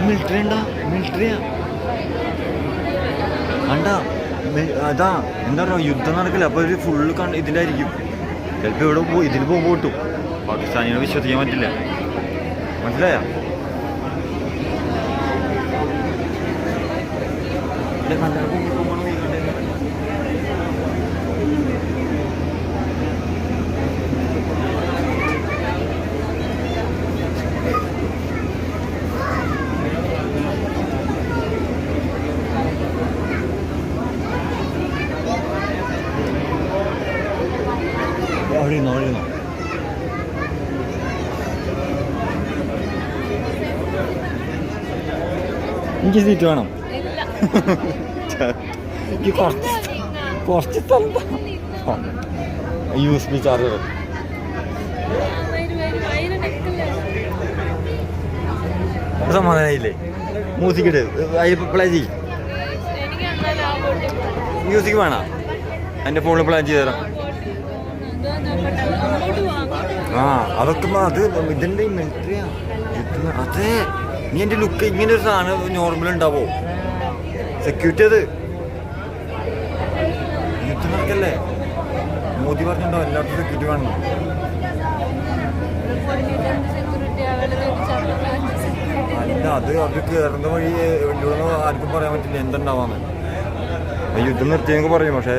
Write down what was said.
military ഉണ്ടാ മിലിറ്ററിയാ കണ്ടാ അതാ എന്താ പറയുക യുദ്ധം നടക്കില്ല അപ്പോൾ ഒരു ഫുള്ള് ഇതിലായിരിക്കും ചിലപ്പോൾ ഇവിടെ ഇതിൽ പോകുമ്പോൾ കിട്ടും പാകിസ്ഥാനികളെ വിശ്വസിക്കാൻ പറ്റില്ല മനസ്സിലായോ അവിടെ ഇരുന്നോ എനിക്ക് സീറ്റ് വേണം എനിക്ക് കുറച്ച് സ്ഥലം USB ചാർജർ സമാധാനായില്ലേ മ്യൂസിക് ഇട് പ്ലേ ചെയ്യും മ്യൂസിക് വേണോ എൻ്റെ ഫോണിൽ പ്ലാൻ ചെയ്ത് തരാം ആ അതൊക്കെ അത് ഇതിൻ്റെ മിലിറ്ററിയാ അതെ നീ എൻ്റെ ലുക്ക് ഇങ്ങനെ ഒരു സാധനം നോർമൽ ഉണ്ടാവോ സെക്യൂരിറ്റി അത് യുദ്ധം നടക്കല്ലേ മോദി പറഞ്ഞിട്ടുണ്ടോ എല്ലായിടത്തും സെക്യൂരിറ്റി വേണം അല്ല അത് കയറുന്ന വഴി ഇവിടെ ആർക്കും പറയാൻ പറ്റില്ല എന്തുണ്ടാവാന്ന് യുദ്ധം നിർത്തിയെന്നൊക്കെ പറയും പക്ഷേ